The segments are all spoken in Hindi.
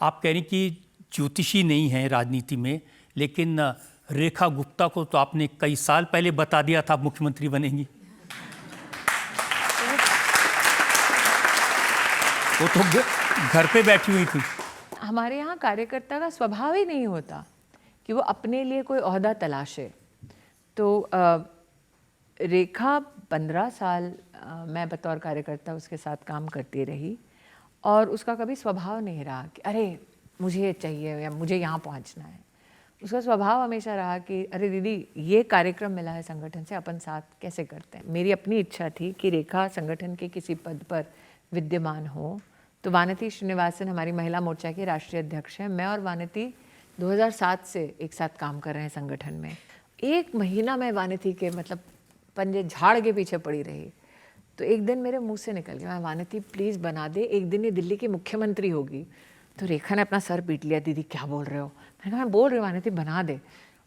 आप कह रही कि ज्योतिषी नहीं है राजनीति में, लेकिन रेखा गुप्ता को तो आपने कई साल पहले बता दिया था मुख्यमंत्री बनेंगी। वो तो घर पे बैठी हुई थी। हमारे यहाँ कार्यकर्ता का स्वभाव ही नहीं होता कि वो अपने लिए कोई ओहदा तलाशे। तो रेखा 15 साल मैं बतौर कार्यकर्ता उसके साथ काम करती रही और उसका कभी स्वभाव नहीं रहा कि अरे मुझे ये चाहिए या मुझे यहाँ पहुँचना है। उसका स्वभाव हमेशा रहा कि अरे दीदी ये कार्यक्रम मिला है संगठन से, अपन साथ कैसे करते हैं। मेरी अपनी इच्छा थी कि रेखा संगठन के किसी पद पर विद्यमान हो। तो वानती श्रीनिवासन हमारी महिला मोर्चा की राष्ट्रीय अध्यक्ष हैं। मैं और वानती 2007 से एक साथ काम कर रहे हैं संगठन में। 1 महीना मैं वानती के मतलब पंजे झाड़ के पीछे पड़ी रही। तो एक दिन मेरे मुंह से निकल गया, मैं वानती प्लीज़ बना दे, एक दिन ये दिल्ली की मुख्यमंत्री होगी। तो रेखा ने अपना सर पीट लिया, दीदी क्या बोल रहे हो। मैंने कहा मैं बोल रही हूँ वानती बना दे।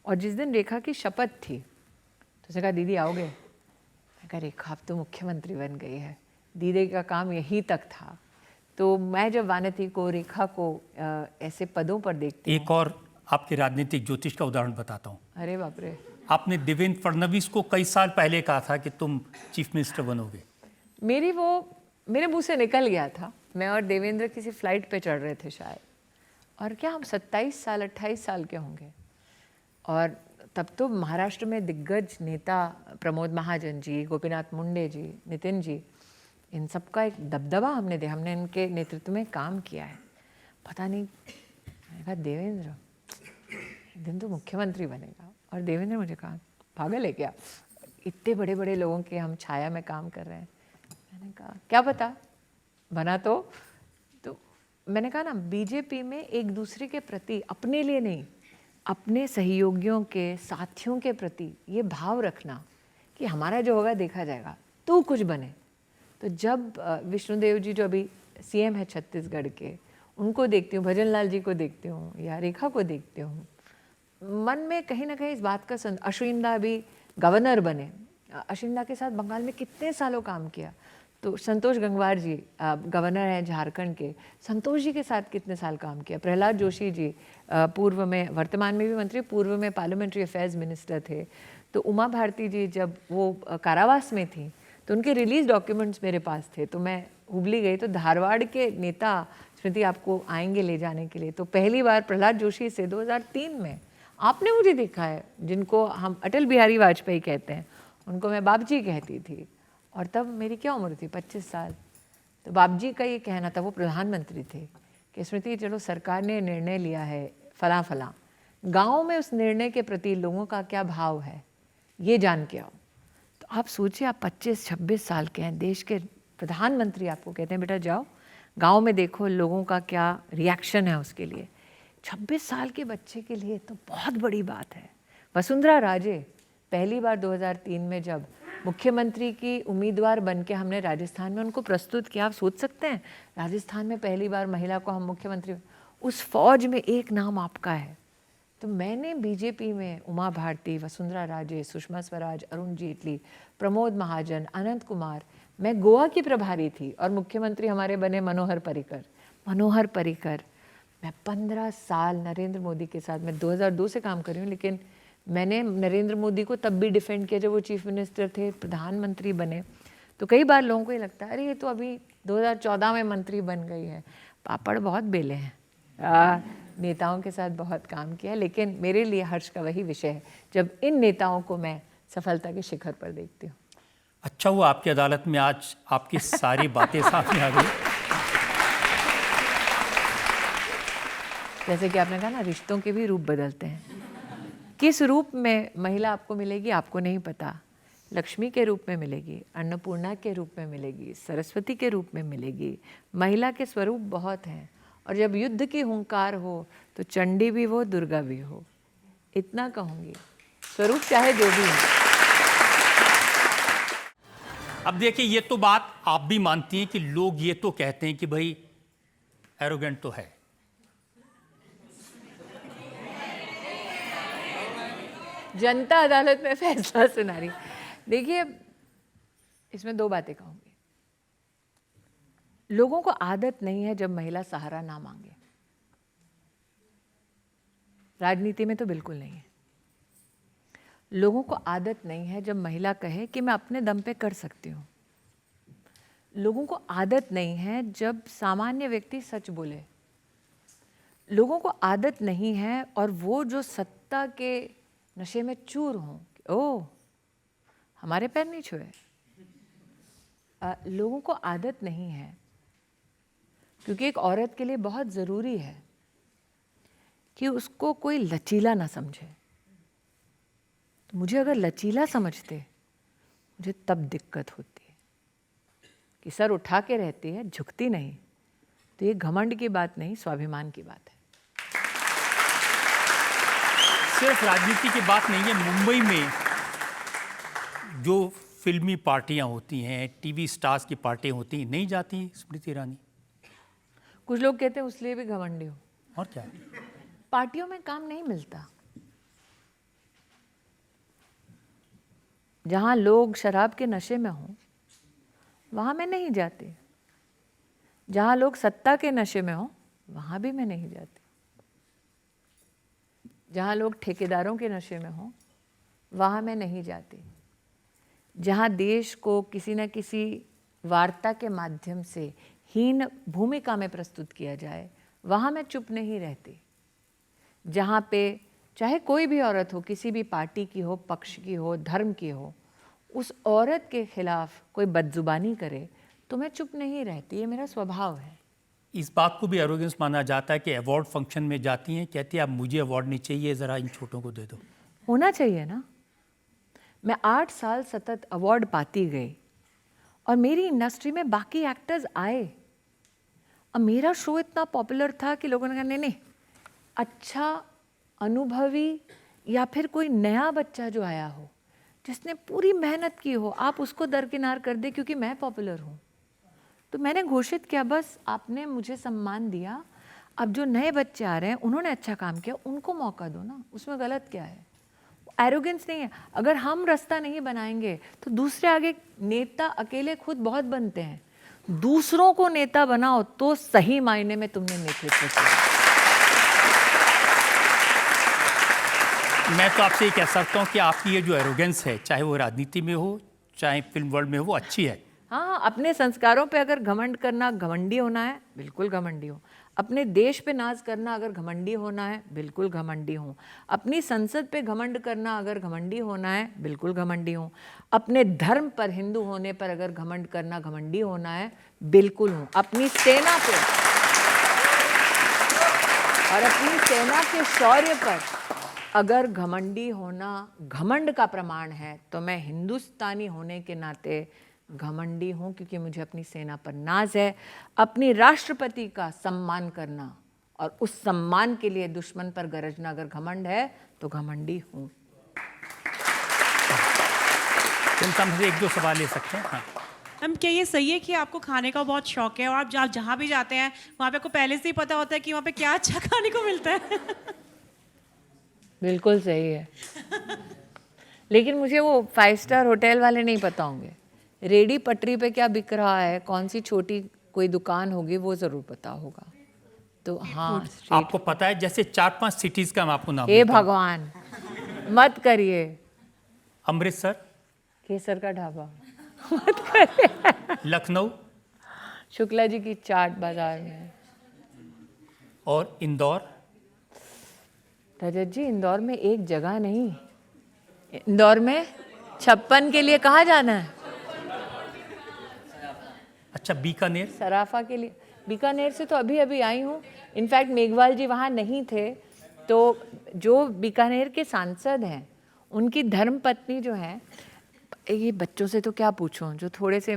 और जिस दिन रेखा की शपथ थी तो उसने कहा दीदी आओगे। मैं कहा रेखा अब तो मुख्यमंत्री बन गई है, दीदी का काम यहीं तक था। तो मैं जब वानती को रेखा को ऐसे पदों पर देखती हूँ। एक और आपके राजनीतिक ज्योतिष का उदाहरण बताता हूँ। अरे बाप रे। आपने देवेंद्र फडणवीस को कई साल पहले कहा था कि तुम चीफ मिनिस्टर बनोगे। मेरे मुंह से निकल गया था। मैं और देवेंद्र किसी फ्लाइट पे चढ़ रहे थे शायद, और क्या हम 27 साल 28 साल के होंगे। और तब तो महाराष्ट्र में दिग्गज नेता प्रमोद महाजन जी, गोपीनाथ मुंडे जी, नितिन जी, इन सबका एक दबदबा हमने इनके नेतृत्व में काम किया है। पता नहीं, मैंने कहा देवेंद्र एक दिन तो मुख्यमंत्री बनेगा। और देवेंद्र ने मुझे कहा पागल है क्या, इतने बड़े बड़े लोगों के हम छाया में काम कर रहे हैं। मैंने कहा क्या पता बना तो मैंने कहा ना, बीजेपी में एक दूसरे के प्रति, अपने लिए नहीं, अपने सहयोगियों के, साथियों के प्रति ये भाव रखना कि हमारा जो होगा देखा जाएगा, तू कुछ बने। तो जब विष्णुदेव जी जो अभी सीएम है छत्तीसगढ़ के, उनको देखती हूँ, भजन लाल जी को देखती हूँ या रेखा को देखती हूँ, मन में कहीं ना कहीं इस बात का अश्विन अभी गवर्नर बने, अश्विन के साथ बंगाल में कितने सालों काम किया। तो संतोष गंगवार जी गवर्नर हैं झारखंड के, संतोष जी के साथ कितने साल काम किया। प्रहलाद जोशी जी पूर्व में, वर्तमान में भी मंत्री, पूर्व में पार्लियामेंट्री अफेयर्स मिनिस्टर थे। तो उमा भारती जी जब वो कारावास में थी तो उनके रिलीज डॉक्यूमेंट्स मेरे पास थे। तो मैं हुबली गई तो धारवाड़ के नेता स्मृति आपको आएंगे ले जाने के लिए। तो पहली बार प्रहलाद जोशी से 2003 में आपने मुझे देखा है, जिनको हम अटल बिहारी वाजपेयी कहते हैं, उनको मैं बाबजी कहती थी। और तब मेरी क्या उम्र थी, 25 साल। तो बाबजी का ये कहना था, वो प्रधानमंत्री थे, कि स्मृति चलो सरकार ने निर्णय लिया है फला फला, गाँव में उस निर्णय के प्रति लोगों का क्या भाव है ये जान के आओ। तो आप सोचिए, आप 25-26 साल के हैं, देश के प्रधानमंत्री आपको कहते हैं बेटा जाओ गांव में देखो लोगों का क्या रिएक्शन है उसके लिए। 26 साल के बच्चे के लिए तो बहुत बड़ी बात है। वसुंधरा राजे पहली बार 2003 में जब मुख्यमंत्री की उम्मीदवार बन के हमने राजस्थान में उनको प्रस्तुत किया, आप सोच सकते हैं राजस्थान में पहली बार महिला को हम मुख्यमंत्री, उस फौज में एक नाम आपका है। तो मैंने बीजेपी में उमा भारती, वसुंधरा राजे, सुषमा स्वराज, अरुण जेटली, प्रमोद महाजन, अनंत कुमार, मैं गोवा की प्रभारी थी और मुख्यमंत्री हमारे बने मनोहर पर्रिकर। मैं 15 साल नरेंद्र मोदी के साथ, मैं 2002 से काम कर रही हूँ, लेकिन मैंने नरेंद्र मोदी को तब भी डिफेंड किया जब वो चीफ मिनिस्टर थे, प्रधानमंत्री बने। तो कई बार लोगों को ये लगता है अरे ये तो अभी 2014 में मंत्री बन गई है। पापड़ बहुत बेले हैं, नेताओं के साथ बहुत काम किया, लेकिन मेरे लिए हर्ष का वही विषय है जब इन नेताओं को मैं सफलता के शिखर पर देखती हूँ। अच्छा हुआ आपकी अदालत में आज आपकी सारी बातें सामने आ गई। जैसे कि आपने कहा ना, रिश्तों के भी रूप बदलते हैं। किस रूप में महिला आपको मिलेगी आपको नहीं पता। लक्ष्मी के रूप में मिलेगी, अन्नपूर्णा के रूप में मिलेगी, सरस्वती के रूप में मिलेगी। महिला के स्वरूप बहुत हैं, और जब युद्ध की हुंकार हो तो चंडी भी हो, दुर्गा भी हो। इतना कहूँगी, स्वरूप चाहे जो भी हो। अब देखिए, ये तो बात आप भी मानती हैं कि लोग ये तो कहते हैं कि भाई एरोगेंट तो है। जनता अदालत में फैसला सुना रही। देखिए, इसमें 2 बातें कहूँगी। लोगों को आदत नहीं है जब महिला सहारा ना मांगे। राजनीति में तो बिल्कुल नहीं है। लोगों को आदत नहीं है जब महिला कहे कि मैं अपने दम पे कर सकती हूँ। लोगों को आदत नहीं है जब सामान्य व्यक्ति सच बोले। लोगों को आदत नहीं है और वो जो सत्ता के नशे में चूर हों, ओह हमारे पैर नहीं छुए। लोगों को आदत नहीं है, क्योंकि एक औरत के लिए बहुत ज़रूरी है कि उसको कोई लचीला ना समझे। तो मुझे अगर लचीला समझते, मुझे तब दिक्कत होती है कि सर उठा के रहती है, झुकती नहीं। तो ये घमंड की बात नहीं, स्वाभिमान की बात है। सिर्फ राजनीति की बात नहीं है। मुंबई में जो फिल्मी पार्टियां होती हैं, टीवी स्टार्स की पार्टियां होती हैं, नहीं जाती स्मृति ईरानी? कुछ लोग कहते हैं उसलिए भी घमंडी हो। और क्या? पार्टियों में काम नहीं मिलता। जहां लोग शराब के नशे में हों, वहां मैं नहीं जाती। जहां लोग सत्ता के नशे में हों, वहां भी मैं नहीं जाती। जहां लोग ठेकेदारों के नशे में हों, वहां मैं नहीं जाती। जहां देश को किसी न किसी वार्ता के माध्यम से हीन भूमिका में प्रस्तुत किया जाए, वहां मैं चुप नहीं रहती। जहाँ पे चाहे कोई भी औरत हो, किसी भी पार्टी की हो, पक्ष की हो, धर्म की हो, उस औरत के खिलाफ कोई बदजुबानी करे तो मैं चुप नहीं रहती। ये मेरा स्वभाव है। इस बात को भी एरोगेंस माना जाता है कि अवार्ड फंक्शन में जाती हैं, कहती है अब मुझे अवार्ड नहीं चाहिए, ज़रा इन छोटों को दे दो। होना चाहिए ना। मैं 8 साल सतत अवार्ड पाती गई और मेरी इंडस्ट्री में बाकी एक्टर्स आए और मेरा शो इतना पॉपुलर था कि लोगों ने कहा नहीं, अच्छा अनुभवी या फिर कोई नया बच्चा जो आया हो, जिसने पूरी मेहनत की हो, आप उसको दरकिनार कर दे क्योंकि मैं पॉपुलर हूँ। तो मैंने घोषित किया, बस आपने मुझे सम्मान दिया, अब जो नए बच्चे आ रहे हैं उन्होंने अच्छा काम किया, उनको मौका दो ना, उसमें गलत क्या है? एरोगेंस नहीं है। अगर हम रास्ता नहीं बनाएंगे तो दूसरे आगे नेता अकेले खुद बहुत बनते हैं। दूसरों को नेता बनाओ तो सही मायने में तुमने नेतृत्व किया। मैं तो आपसे ये कह सकता हूँ कि आपकी ये जो एरोगेंस है, चाहे वो राजनीति में हो, चाहे फिल्म वर्ल्ड में हो, वो अच्छी है। हाँ, अपने संस्कारों पे अगर घमंड करना, घमंडी होना है, बिल्कुल घमंडी हो। अपने देश पे नाज करना अगर घमंडी होना है, बिल्कुल घमंडी हूँ। अपनी संसद पे घमंड करना अगर घमंडी होना है, बिल्कुल घमंडी हूँ। अपने धर्म पर, हिंदू होने पर अगर घमंड करना घमंडी होना है, बिल्कुल हूँ। अपनी सेना पे और अपनी सेना के शौर्य पर अगर घमंडी होना घमंड का प्रमाण है, तो मैं हिंदुस्तानी होने के नाते घमंडी हूँ, क्योंकि मुझे अपनी सेना पर नाज है। अपनी राष्ट्रपति का सम्मान करना और उस सम्मान के लिए दुश्मन पर गरजना अगर घमंड है तो घमंडी हूँ। हमसे 1-2 सवाल ले सकते हैं। हाँ मैम, क्या ये सही है कि आपको खाने का बहुत शौक है और आप जहाँ भी जाते हैं वहाँ पे आपको पहले से ही पता होता है कि वहाँ पे क्या अच्छा खाने को मिलता है? बिल्कुल सही है। लेकिन मुझे वो 5 स्टार होटल वाले नहीं पता होंगे। रेडी पटरी पे क्या बिक रहा है, कौन सी छोटी कोई दुकान होगी, वो ज़रूर पता होगा। तो हाँ, आपको पता है, जैसे 4-5 सिटीज़ का मैं आपको नाम हे देता हूँ। भगवान मत करिए। अमृतसर, केसर का ढाबा मत करिए। लखनऊ शुक्ला जी की चाट बाजार में। और इंदौर। रजत जी, इंदौर में एक जगह नहीं, इंदौर में 56 के लिए कहाँ जाना है? अच्छा, बीकानेर। सराफा के लिए। बीकानेर से तो अभी अभी आई हूँ। इनफैक्ट मेघवाल जी वहाँ नहीं थे, तो जो बीकानेर के सांसद हैं, उनकी धर्मपत्नी जो है, ये बच्चों से तो क्या पूछूं, जो थोड़े से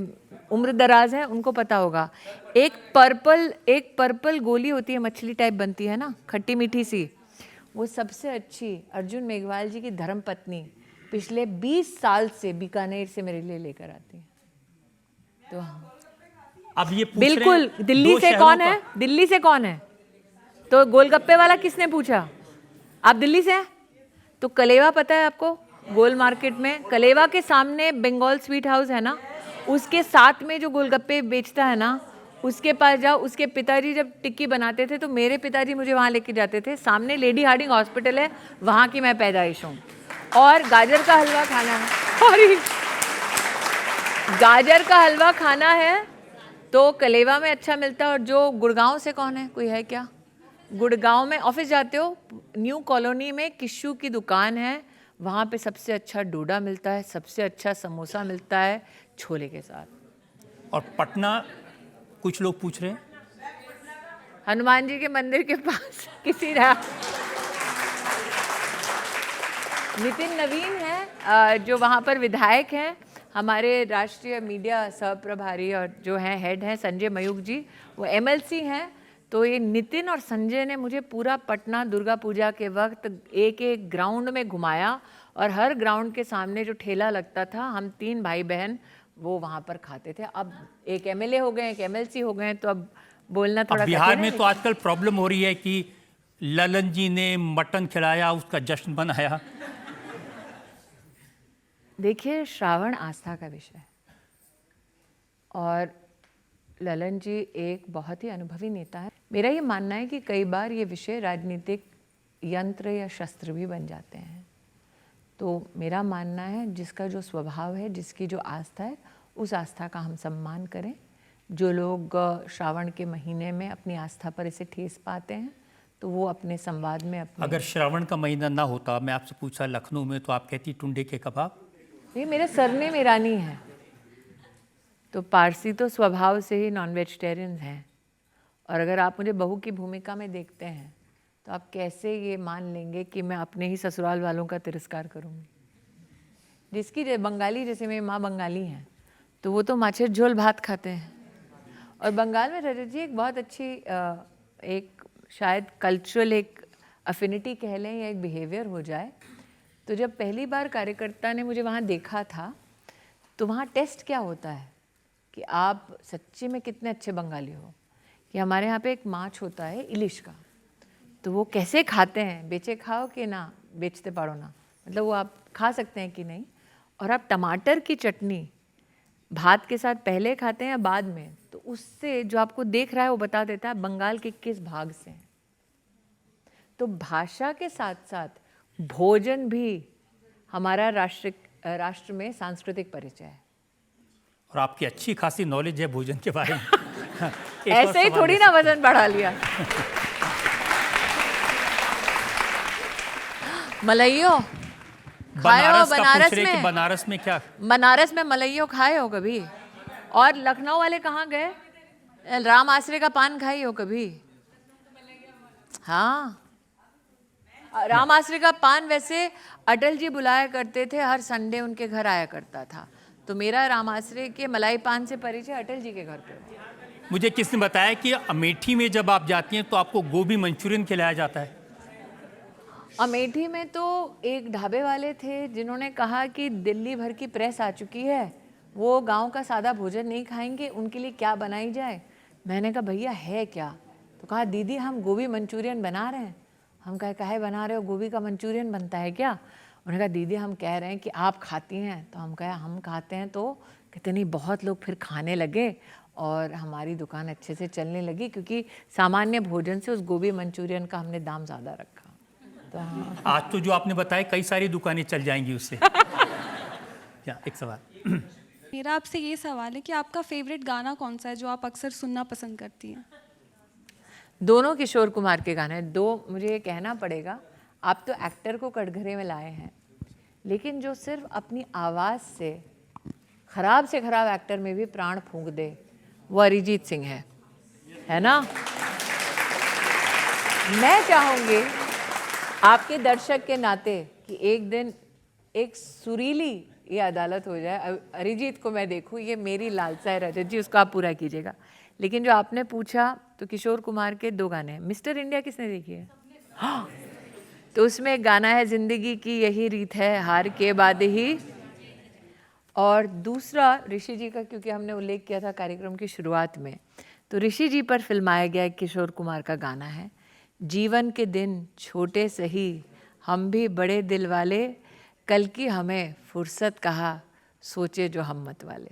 उम्र दराज हैं उनको पता होगा। एक पर्पल गोली होती है, मछली टाइप बनती है ना, खट्टी मीठी सी, वो सबसे अच्छी अर्जुन मेघवाल जी की धर्मपत्नी पिछले 20 साल से बीकानेर से मेरे लिए लेकर आती है। तो अब ये पूछ बिल्कुल। रहे हैं, दिल्ली 2 से शहरों कौन है? दिल्ली से कौन है? तो गोलगप्पे वाला किसने पूछा? आप दिल्ली से हैं? तो कलेवा पता है आपको? गोल मार्केट में कलेवा के सामने बंगाल स्वीट हाउस है ना, उसके साथ में जो गोलगप्पे बेचता है ना, उसके पास जाओ, उसके पिताजी जब टिक्की बनाते थे तो मेरे पिताजी मुझे वहाँ लेके जाते थे, सामने लेडी हार्डिंग हॉस्पिटल है, वहाँ की मैं पैदाइश हूँ। और गाजर का हलवा खाना है, सॉरी, गाजर का हलवा खाना है तो कलेवा में अच्छा मिलता है। और जो गुड़गांव से कौन है, कोई है क्या? गुड़गांव में ऑफिस जाते हो, न्यू कॉलोनी में किशु की दुकान है, वहाँ पे सबसे अच्छा डोडा मिलता है, सबसे अच्छा समोसा मिलता है छोले के साथ। और पटना, कुछ लोग पूछ रहे हैं, हनुमान जी के मंदिर के पास किसी रहा नितिन नवीन है जो वहाँ पर विधायक हैं, हमारे राष्ट्रीय मीडिया सह प्रभारी और जो हैं हेड हैं संजय मयूख जी, वो एमएलसी हैं। तो ये नितिन और संजय ने मुझे पूरा पटना दुर्गा पूजा के वक्त एक एक ग्राउंड में घुमाया और हर ग्राउंड के सामने जो ठेला लगता था, हम 3 भाई बहन वो वहाँ पर खाते थे। अब एक एमएलए हो गए, एक एमएलसी हो गए, तो अब बोलना थोड़ा अब बिहार कठिन है, में तो आजकल प्रॉब्लम हो रही है कि ललन जी ने मटन खिलाया, उसका जश्न मनाया। देखिए, श्रावण आस्था का विषय है और ललन जी एक बहुत ही अनुभवी नेता है। मेरा ये मानना है कि कई बार ये विषय राजनीतिक यंत्र या शस्त्र भी बन जाते हैं। तो मेरा मानना है जिसका जो स्वभाव है, जिसकी जो आस्था है, उस आस्था का हम सम्मान करें। जो लोग श्रावण के महीने में अपनी आस्था पर इसे ठेस पाते हैं तो वो अपने संवाद में अपने अगर श्रावण का महीना ना होता, मैं आपसे पूछा लखनऊ में, तो आप कहती टुंडे के कबाब। नहीं, मेरा सरनेम ईरानी है तो पारसी तो स्वभाव से ही नॉन वेजिटेरियन हैं। और अगर आप मुझे बहू की भूमिका में देखते हैं तो आप कैसे ये मान लेंगे कि मैं अपने ही ससुराल वालों का तिरस्कार करूँगी। जिसकी बंगाली, जैसे मेरी माँ बंगाली हैं तो वो तो माछेर झोल भात खाते हैं। और बंगाल में रजत जी एक बहुत अच्छी एक शायद कल्चरल एक अफिनिटी कह लें या एक बिहेवियर हो जाए। तो जब पहली बार कार्यकर्ता ने मुझे वहाँ देखा था तो वहाँ टेस्ट क्या होता है कि आप सच्ची में कितने अच्छे बंगाली हो। कि हमारे यहाँ पे एक माछ होता है इलिश का, तो वो कैसे खाते हैं, बेचे खाओ कि ना बेचते पड़ो ना, मतलब वो आप खा सकते हैं कि नहीं। और आप टमाटर की चटनी भात के साथ पहले खाते हैं या बाद में, तो उससे जो आपको देख रहा है वो बता देता है बंगाल के किस भाग से हैं। तो भाषा के साथ साथ भोजन भी हमारा राष्ट्र में सांस्कृतिक परिचय है। और आपकी अच्छी खासी नॉलेज है भोजन के बारे में। ऐसे ही थोड़ी ना वजन बढ़ा लिया। मलइयो खाए हो बनारस में? बनारस में क्या? बनारस में मलइयो खाए हो कभी? और लखनऊ वाले कहाँ गए? राम आश्रय का पान खाई हो कभी? हाँ, राम आश्रय का पान वैसे अटल जी बुलाया करते थे, हर संडे उनके घर आया करता था। तो मेरा राम आश्रय के मलाई पान से परिचय अटल जी के घर पे। मुझे किसने बताया कि अमेठी में जब आप जाती हैं तो आपको गोभी मंचूरियन खिलाया जाता है? अमेठी में तो एक ढाबे वाले थे जिन्होंने कहा कि दिल्ली भर की प्रेस आ चुकी है, वो गांव का सादा भोजन नहीं खाएंगे, उनके लिए क्या बनाई जाए। मैंने कहा भैया है क्या? तो कहा दीदी हम गोभी मंचूरियन बना रहे हैं। हम कहे काहे बना रहे हो, गोभी का मंचूरियन बनता है क्या? उन्होंने कहा दीदी हम कह रहे हैं कि आप खाती हैं। तो हम कहा हम खाते हैं। तो कहते नहीं, बहुत लोग फिर खाने लगे और हमारी दुकान अच्छे से चलने लगी, क्योंकि सामान्य भोजन से उस गोभी मंचूरियन का हमने दाम ज़्यादा रखा। तो हाँ, आज तो जो आपने बताया कई सारी दुकानें चल जाएंगी उससे। क्या एक सवाल? मेरा आपसे ये सवाल है कि आपका फेवरेट गाना कौन सा है जो आप अक्सर सुनना पसंद करती हैं? दोनों किशोर कुमार के गाने। दो मुझे ये कहना पड़ेगा, आप तो एक्टर को कटघरे में लाए हैं, लेकिन जो सिर्फ अपनी आवाज़ से खराब एक्टर में भी प्राण फूंक दे, वो अरिजीत सिंह है ना? मैं चाहूँगी आपके दर्शक के नाते कि एक दिन एक सुरीली ये अदालत हो जाए, अरिजीत को मैं देखूँ, ये मेरी लालसा है रजत जी, उसको आप पूरा कीजिएगा। लेकिन जो आपने पूछा तो किशोर कुमार के 2 गाने हैं। मिस्टर इंडिया किसने देखी है? हाँ, तो उसमें एक गाना है जिंदगी की यही रीत है हार के बाद ही, और दूसरा ऋषि जी का, क्योंकि हमने उल्लेख किया था कार्यक्रम की शुरुआत में, तो ऋषि जी पर फिल्माया गया किशोर कुमार का गाना है, जीवन के दिन छोटे सही हम भी बड़े दिल वाले, कल की हमें फुर्सत कहा सोचे जो हम मत वाले।